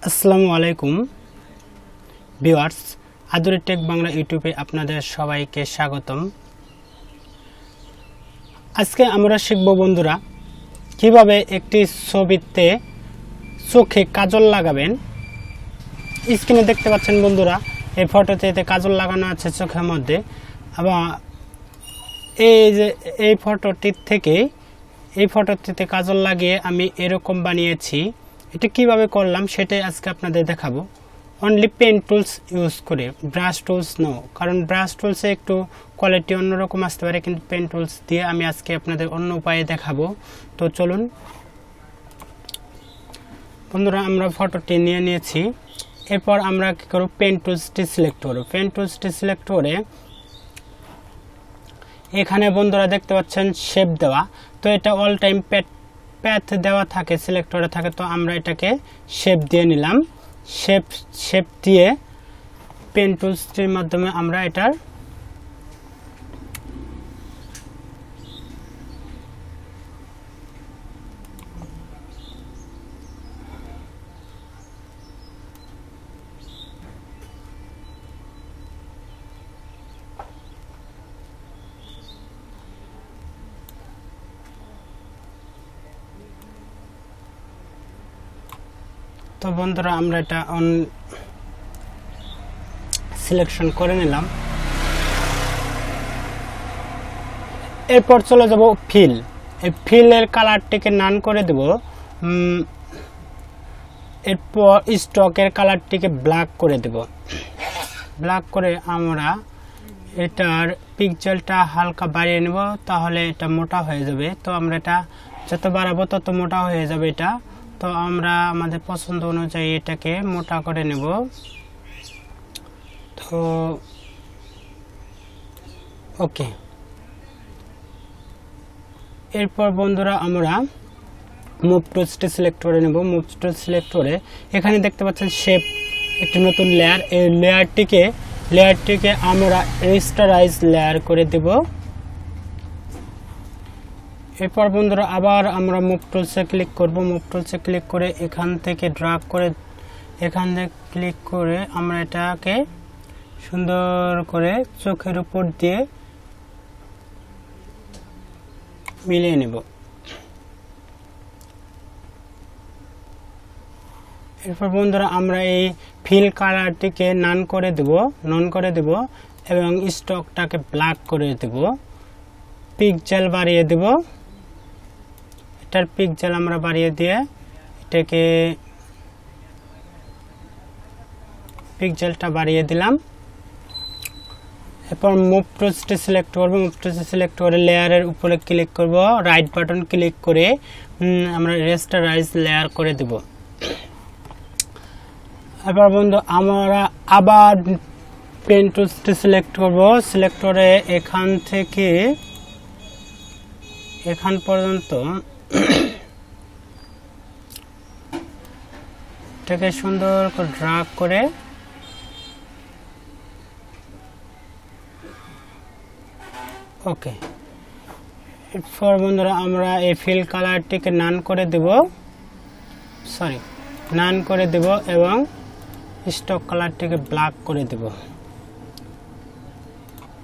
আসসালামু আলাইকুম viewers, Aduri take Bangla ইউটিউবে আপনাদের সবাইকে স্বাগতম। আজকে আমরা শিখব বন্ধুরা কিভাবে একটি ছবিতে চোখে কাজল লাগাবেন। স্ক্রিনে দেখতে পাচ্ছেন বন্ধুরা, এই ফটোতে কাজল লাগানো আছে চোখের মধ্যে। আবার এই ফটোটিতে কাজল লাগিয়ে আমি এরকম বানিয়েছি। এটা কিভাবে করলাম সেটাই আজকে আপনাদের দেখাবো। অনলি পেন টুলস ইউজ করে, ব্রাশ টুলস নো, কারণ ব্রাশ টুলসে একটু কোয়ালিটি অন্যরকম আসতে পারে, কিন্তু পেন টুলস দিয়ে আমি আজকে আপনাদের অন্য উপায়ে দেখাবো। তো চলুন বন্ধুরা, আমরা ফটোটি নিয়ে নিয়েছি। এরপর আমরা কী করব, পেন টুলসটি সিলেক্ট করব। পেন টুলসটি সিলেক্ট করে এখানে বন্ধুরা দেখতে পাচ্ছেন শেপ দেওয়া, তো এটা অল টাইম প্যাথ দেওয়া থাকে, সিলেক্টরে থাকে। তো আমরা এটাকে শেপ দিয়ে নিলাম। শেপ দিয়ে পেন টুলসটির মাধ্যমে আমরা এটার তো বন্ধুরা আমরা এটা সিলেকশন করে নিলাম। এরপর চলে যাব ফিল। এই ফিলের কালারটিকে নান করে দেব। এরপর স্টকের কালারটিকে ব্ল্যাক করে দেব। ব্ল্যাক করে আমরা এটার পিক্সেলটা হালকা বাড়িয়ে নেব, তাহলে এটা মোটা হয়ে যাবে। তো আমরা এটা যত বাড়াবো তত মোটা হয়ে যাবে এটা। তো আমরা আমাদের পছন্দ অনুযায়ী এটাকে মোটা করে নেব। তো ওকে, এরপর বন্ধুরা আমরা মুভ টুলসটি সিলেক্ট করে নেব। মুভ টুল সিলেক্ট করে এখানে দেখতে পাচ্ছেন শেপ, একটি নতুন লেয়ার। এই লেয়ারটিকে আমরা রেস্টারাইজ লেয়ার করে দেব। এরপর বন্ধুরা আবার আমরা মুভ টুলসে ক্লিক করব। মুভ টুলসে ক্লিক করে এখান থেকে ড্র্যাগ করে এখান থেকে ক্লিক করে আমরা এটাকে সুন্দর করে চোখের উপর দিয়ে মিলিয়ে নেব। এরপর বন্ধুরা আমরা এই ফিল কালারটিকে নন করে দেব এবং স্টকটাকে ব্ল্যাক করে দেব। পিক্সেল বাড়িয়ে দেব। এটার পিক্সেল আমরা বাড়িয়ে দিয়ে এটাকে পিক্সেলটা বাড়িয়ে দিলাম। এরপর মুভ টুলসটি সিলেক্ট করব। মুভ টুলসটি সিলেক্ট করে লেয়ারের উপরে ক্লিক করব, রাইট বাটন ক্লিক করে আমরা রেস্টারাইজ লেয়ার করে দেব। এবার বন্ধু আমরা আবার পেন টুলসটি সিলেক্ট করব। সিলেক্ট করে এখান থেকে এখান পর্যন্ত এটাকে সুন্দর করে ড্র্যাগ করে ওকে। এরপর বন্ধুরা আমরা এই ফিল কালারটিকে নান করে দেব এবং স্টক কালারটিকে ব্ল্যাক করে দেব।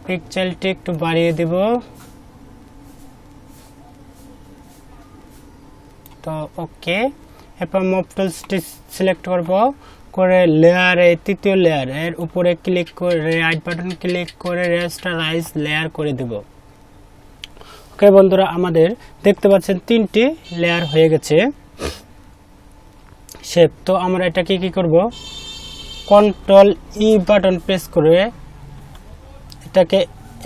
পিক্সেলটি একটু বাড়িয়ে দেব। তো ওকে, এরপর মুভ টুলসটি সিলেক্ট করব করে লেয়ারে তৃতীয় লেয়ারের উপরে ক্লিক করে রাইট বাটন ক্লিক করে রেস্টারাইজ লেয়ার করে দেব। ওকে বন্ধুরা, আমাদের দেখতে পাচ্ছেন 3টি লেয়ার হয়ে গেছে শেপ। তো আমরা এটাকে কি করব, কন্ট্রোল ই বাটন প্রেস করে এটাকে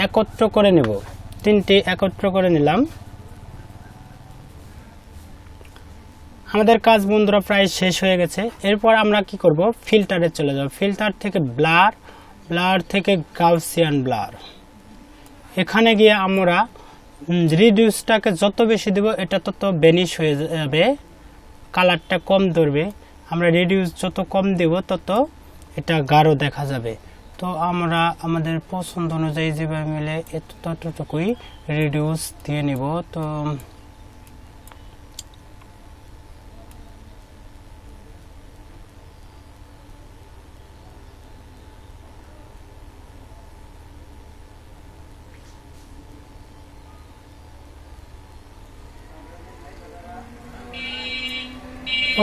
একত্র করে নেব। 3টি একত্র করে নিলাম। আমাদের কাজ বন্ধুরা প্রায় শেষ হয়ে গেছে। এরপর আমরা কি করব, ফিল্টারে চলে যাব। ফিল্টার থেকে ব্লার থেকে গাউসিয়ান ব্লার। এখানে গিয়ে আমরা রিডিউসটাকে যত বেশি দেব এটা তত বেনিশ হয়ে যাবে, কালারটা কম ধরবে। আমরা রিডিউস যত কম দেব তত এটা গাঢ় দেখা যাবে। তো আমরা আমাদের পছন্দ অনুযায়ী যেভাবে মিলে ততটুকুই রিডিউস দিয়ে নিব। তো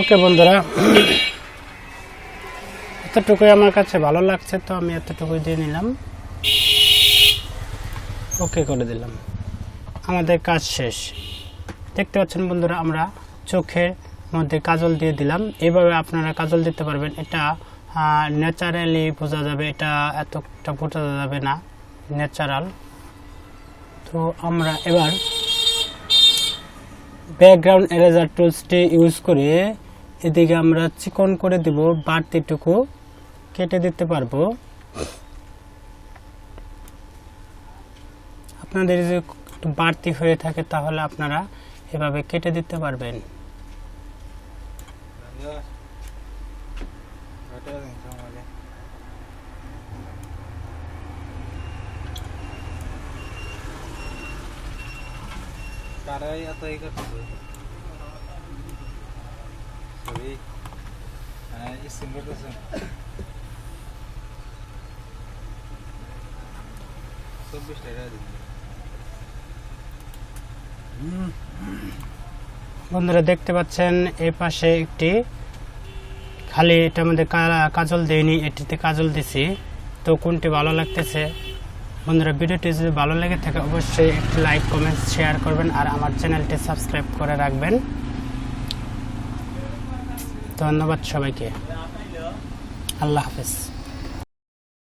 ওকে বন্ধুরা, এতটুকুই আমার কাছে ভালো লাগছে, তো আমি এতটুকুই দিয়ে নিলাম, ওকে করে দিলাম। আমাদের কাজ শেষ। দেখতে পাচ্ছেন বন্ধুরা, আমরা চোখের মধ্যে কাজল দিয়ে দিলাম। এইভাবে আপনারা কাজল দিতে পারবেন। এটা ন্যাচারালি বোঝা যাবে, এটা এতটা বোঝা যাবে না ন্যাচারাল। তো আমরা এবার ব্যাকগ্রাউন্ড এরেজার টুলসটি ইউজ করে এদিকে আমরা চিকন করে দেব, বাড়তিটুকু কেটে দিতে পারবো। আপনাদের যদি একটু বাড়তি হয়ে থাকে তাহলে আপনারা এভাবে কেটে দিতে পারবেন। বন্ধুরা দেখতে পাচ্ছেন এই পাশে একটি খালি, এটার মধ্যে কাজল দেয়নি, এটিতে কাজল দিছি। তো কোনটি ভালো লাগতেছে বন্ধুরা? ভিডিওটি যদি ভালো লেগে থাকে অবশ্যই একটি লাইক, কমেন্ট, শেয়ার করবেন আর আমার চ্যানেলটি সাবস্ক্রাইব করে রাখবেন। ধন্যবাদ সবাইকে, আল্লাহ হাফেজ।